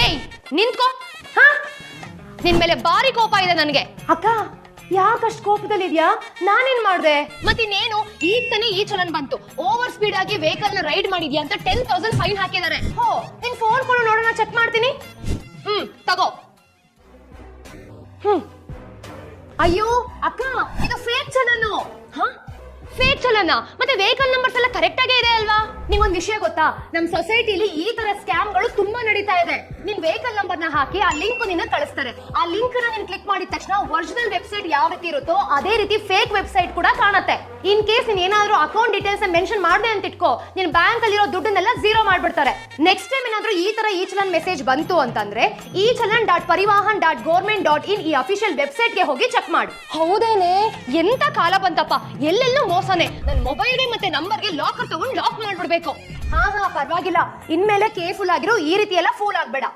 ಏಯ್ ನಿಂತ್ಕೋ. ಹಾ, ನಿನ್ ಮೇಲೆ ಭಾರಿ ಕೋಪ ಇದೆ ನನಗೆ. ಅಕ್ಕ ಯಾಕಷ್ಟು ಕೋಪದಲ್ಲಿದ್ಯಾ? ನಾನೇನ್ ಮಾಡ್ದೆ? ಮತ್ತಿನ್ನೇನು, ಈಗ ತಾನೇ ಈ ಚಲನ್ ಬಂತು. ಓವರ್ ಸ್ಪೀಡ್ ಆಗಿ ವೆಹಿಕಲ್ ನ ರೈಡ್ ಮಾಡಿದ್ಯಾ ಅಂತ 10,000 ಫೈನ್ ಹಾಕಿದ್ದಾರೆ. ಹೋ, ನಿನ್ ಫೋನ್ ಕೊಡು ನೋಡೋಣ, ಚೆಕ್ ಮಾಡ್ತೀನಿ. ತಗೋ. ಅಯ್ಯೋ ಅಕ್ಕ, ಇದು ಫೇಕ್ ಚಲನ್. ಫೇಕ್ ಚಲನ? ಮತ್ತೆ ವೆಹಿಕಲ್ ನಂಬರ್ಸ್ ಎಲ್ಲ ಕರೆಕ್ಟ್ ಆಗೇ ಇದೆ ಅಲ್ವಾ? ನಿಮ್ಗೊಂದ್ ವಿಷಯ ಗೊತ್ತಾ? ನಮ್ ಸೊಸೈಟಿಲಿ ಈ ತರ ಸ್ಕ್ಯಾಮ್ ಗಳು ತುಂಬಾ ನಡೀತಾ ಇದೆ. ನಿನ್ ವೆಹಿಕಲ್ ನಂಬರ್ ನ ಹಾಕಿ ಆ ಲಿಂಕ್ ನಿನ್ನ ಕಳಿಸ್ತಾರೆ. ಆ ಲಿಂಕ್ ನ ನೀನ್ ಕ್ಲಿಕ್ ಮಾಡಿದ ತಕ್ಷಣ ಒರಿಜಿನಲ್ ವೆಬ್ಸೈಟ್ ಯಾವ ರೀತಿ ಇರುತ್ತೋ ಅದೇ ರೀತಿ ಫೇಕ್ ವೆಬ್ಸೈಟ್ ಕೂಡ ಕಾಣುತ್ತೆ. ಇನ್ ಕೇಸ್ ನೀನ್ ಏನಾದ್ರೂ ಅಕೌಂಟ್ ಡೀಟೇಲ್ಸ್ ಮೆನ್ಷನ್ ಮಾಡ್ದೆ ಅಂತ ಇಟ್ಕೋ, ನಿನ್ ಬ್ಯಾಂಕ್ ಅಲ್ಲಿರೋ ದುಡ್ಡನ್ನೆಲ್ಲ ಝೀರೋ ಮಾಡ್ಬಿಡ್ತಾರೆ. ನೆಕ್ಸ್ಟ್ ಟೈಮ್ ಏನಾದ್ರೂ ಈ ತರ ಈ ಚಲನ್ ಮೆಸೇಜ್ ಬಂತು ಅಂತಂದ್ರೆ e-chalan.parivahan.government.in ಈ ಅಫಿಷಿಯಲ್ ವೆಬ್ಸೈಟ್ ಗೆ ಹೋಗಿ ಚೆಕ್ ಮಾಡಿ. ಹೌದೇನೆ, ಎಂತ ಕಾಲ ಬಂತಪ್ಪ, ಎಲ್ಲೆಲ್ಲೂ ಮೋಸನೆ. ನನ್ ಮೊಬೈಲ್ಗೆ ಮತ್ತೆ ನಂಬರ್ಗೆ ಲಾಕರ್ ತಗೊಂಡು ಲಾಕ್ ಮಾಡ್ಬಿಡ್ಬೇಕು. ಹಾ ಪರವಾಗಿಲ್ಲ, ಇನ್ಮೇಲೆ ಕೇರ್ಫುಲ್ ಆಗಿರೋ, ಈ ರೀತಿ ಎಲ್ಲ ಫೂಲ್ ಆಗ್ಬೇಡ.